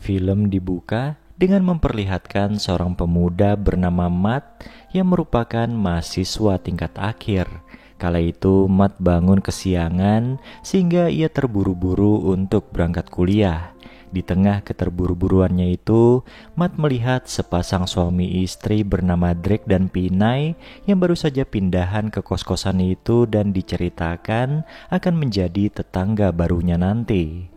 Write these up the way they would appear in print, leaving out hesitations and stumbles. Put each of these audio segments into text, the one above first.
Film dibuka dengan memperlihatkan seorang pemuda bernama Matt yang merupakan mahasiswa tingkat akhir. Kala itu Matt bangun kesiangan sehingga ia terburu-buru untuk berangkat kuliah. Di tengah keterburu-buruannya itu, Matt melihat sepasang suami istri bernama Drake dan Pinay yang baru saja pindahan ke kos-kosan itu dan diceritakan akan menjadi tetangga barunya nanti.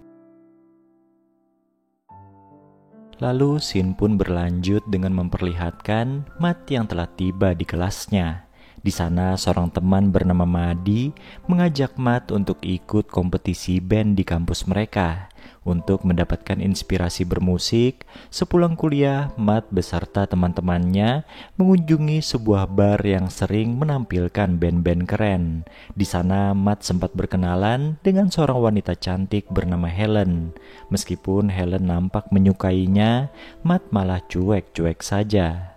Lalu scene pun berlanjut dengan memperlihatkan Matt yang telah tiba di kelasnya. Di sana seorang teman bernama Madi mengajak Matt untuk ikut kompetisi band di kampus mereka. Untuk mendapatkan inspirasi bermusik, sepulang kuliah Matt beserta teman-temannya mengunjungi sebuah bar yang sering menampilkan band-band keren. Di sana Matt sempat berkenalan dengan seorang wanita cantik bernama Helen. Meskipun Helen nampak menyukainya, Matt malah cuek-cuek saja.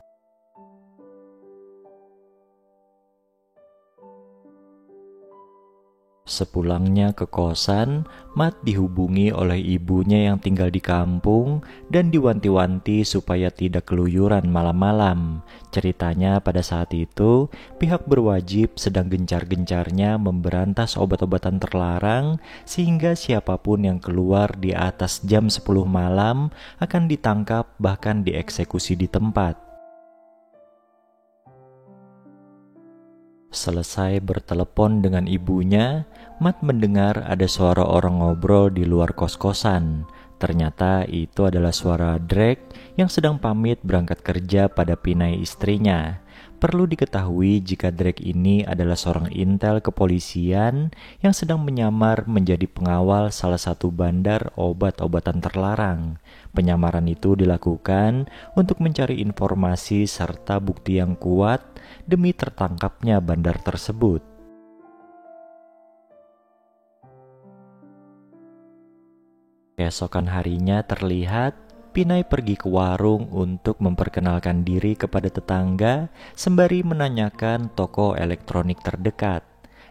Sepulangnya ke kosan, Matt dihubungi oleh ibunya yang tinggal di kampung dan diwanti-wanti supaya tidak keluyuran malam-malam. Ceritanya pada saat itu, pihak berwajib sedang gencar-gencarnya memberantas obat-obatan terlarang sehingga siapapun yang keluar di atas jam 10 malam akan ditangkap bahkan dieksekusi di tempat. Selesai bertelepon dengan ibunya, Matt mendengar ada suara orang ngobrol di luar kos-kosan. Ternyata itu adalah suara Drake yang sedang pamit berangkat kerja pada Pinay istrinya. Perlu diketahui jika Drake ini adalah seorang intel kepolisian yang sedang menyamar menjadi pengawal salah satu bandar obat-obatan terlarang. Penyamaran itu dilakukan untuk mencari informasi serta bukti yang kuat demi tertangkapnya bandar tersebut. Keesokan harinya terlihat Pinay pergi ke warung untuk memperkenalkan diri kepada tetangga sembari menanyakan toko elektronik terdekat.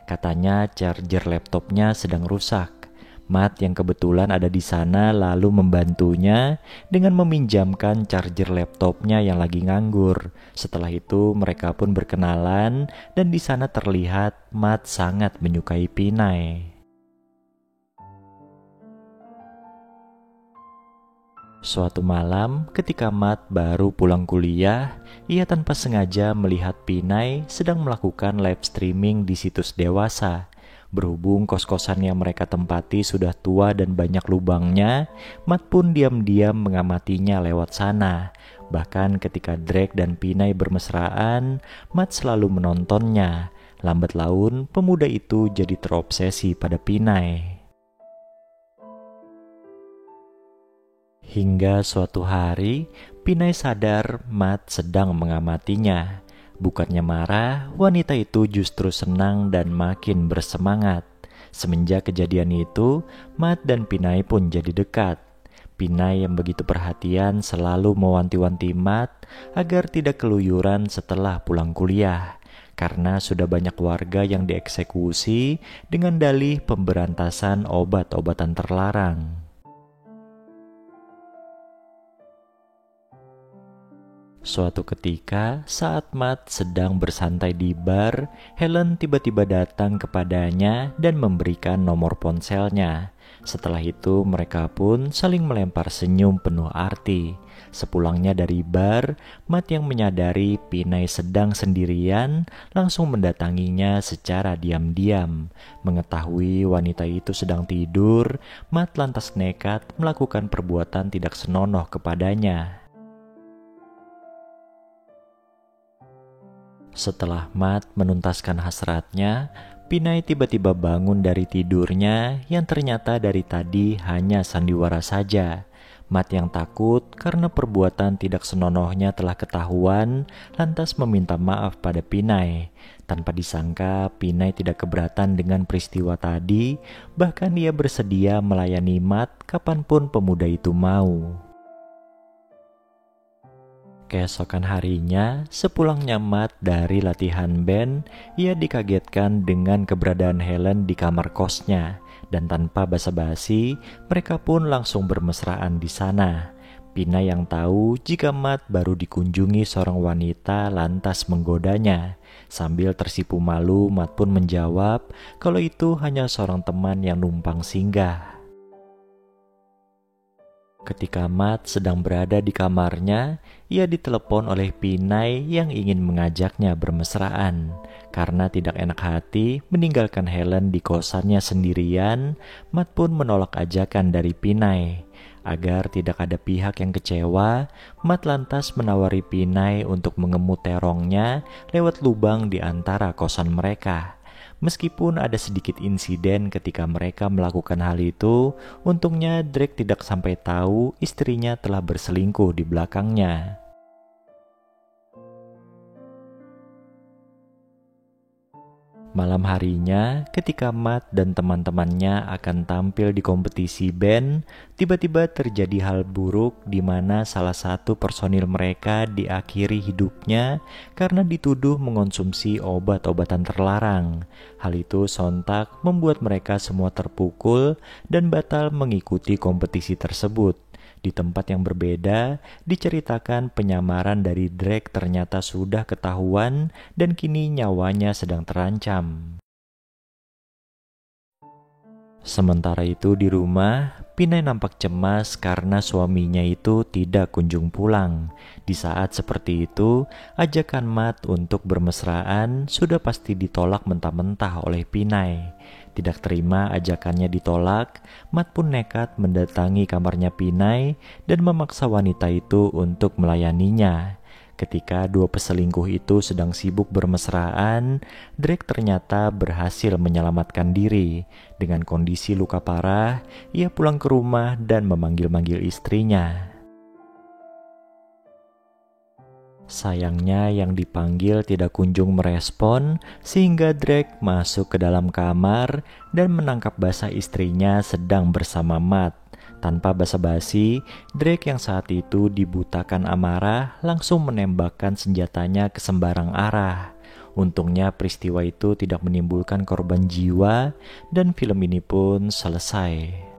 Katanya charger laptopnya sedang rusak. Matt yang kebetulan ada di sana lalu membantunya dengan meminjamkan charger laptopnya yang lagi nganggur. Setelah itu mereka pun berkenalan dan di sana terlihat Matt sangat menyukai Pinay. Suatu malam ketika Matt baru pulang kuliah, ia tanpa sengaja melihat Pinay sedang melakukan live streaming di situs dewasa. Berhubung kos-kosan yang mereka tempati sudah tua dan banyak lubangnya, Matt pun diam-diam mengamatinya lewat sana. Bahkan ketika Drake dan Pinay bermesraan, Matt selalu menontonnya. Lambat laun, pemuda itu jadi terobsesi pada Pinay. Hingga suatu hari, Pinay sadar Matt sedang mengamatinya. Bukannya marah, wanita itu justru senang dan makin bersemangat. Semenjak kejadian itu, Matt dan Pinay pun jadi dekat. Pinay yang begitu perhatian selalu mewanti-wanti Matt agar tidak keluyuran setelah pulang kuliah. Karena sudah banyak warga yang dieksekusi dengan dalih pemberantasan obat-obatan terlarang. Suatu ketika, saat Matt sedang bersantai di bar, Helen tiba-tiba datang kepadanya dan memberikan nomor ponselnya. Setelah itu, mereka pun saling melempar senyum penuh arti. Sepulangnya dari bar, Matt yang menyadari Pinay sedang sendirian, langsung mendatanginya secara diam-diam. Mengetahui wanita itu sedang tidur, Matt lantas nekat melakukan perbuatan tidak senonoh kepadanya. Setelah Matt menuntaskan hasratnya, Pinay tiba-tiba bangun dari tidurnya yang ternyata dari tadi hanya sandiwara saja. Matt yang takut karena perbuatan tidak senonohnya telah ketahuan, lantas meminta maaf pada Pinay. Tanpa disangka, Pinay tidak keberatan dengan peristiwa tadi, bahkan ia bersedia melayani Matt kapanpun pemuda itu mau. Keesokan harinya, sepulangnya Matt dari latihan band, ia dikagetkan dengan keberadaan Helen di kamar kosnya. Dan tanpa basa-basi, mereka pun langsung bermesraan di sana. Pina yang tahu jika Matt baru dikunjungi seorang wanita lantas menggodanya. Sambil tersipu malu, Matt pun menjawab kalau itu hanya seorang teman yang numpang singgah. Ketika Matt sedang berada di kamarnya, ia ditelepon oleh Pinay yang ingin mengajaknya bermesraan. Karena tidak enak hati meninggalkan Helen di kosannya sendirian, Matt pun menolak ajakan dari Pinay. Agar tidak ada pihak yang kecewa, Matt lantas menawari Pinay untuk mengemut terongnya lewat lubang di antara kosan mereka. Meskipun ada sedikit insiden ketika mereka melakukan hal itu, untungnya Drake tidak sampai tahu istrinya telah berselingkuh di belakangnya. Malam harinya, ketika Matt dan teman-temannya akan tampil di kompetisi band, tiba-tiba terjadi hal buruk di mana salah satu personil mereka diakhiri hidupnya karena dituduh mengonsumsi obat-obatan terlarang. Hal itu sontak membuat mereka semua terpukul dan batal mengikuti kompetisi tersebut. Di tempat yang berbeda, diceritakan penyamaran dari Drake ternyata sudah ketahuan dan kini nyawanya sedang terancam. Sementara itu di rumah, Pinay nampak cemas karena suaminya itu tidak kunjung pulang. Di saat seperti itu, ajakan Matt untuk bermesraan sudah pasti ditolak mentah-mentah oleh Pinay. Tidak terima ajakannya ditolak, Matt pun nekat mendatangi kamarnya Pinay dan memaksa wanita itu untuk melayaninya. Ketika dua peselingkuh itu sedang sibuk bermesraan, Drake ternyata berhasil menyelamatkan diri. Dengan kondisi luka parah, ia pulang ke rumah dan memanggil-manggil istrinya. Sayangnya yang dipanggil tidak kunjung merespon, sehingga Drake masuk ke dalam kamar dan menangkap basah istrinya sedang bersama Matt. Tanpa basa-basi, Drake yang saat itu dibutakan amarah langsung menembakkan senjatanya ke sembarang arah. Untungnya peristiwa itu tidak menimbulkan korban jiwa dan film ini pun selesai.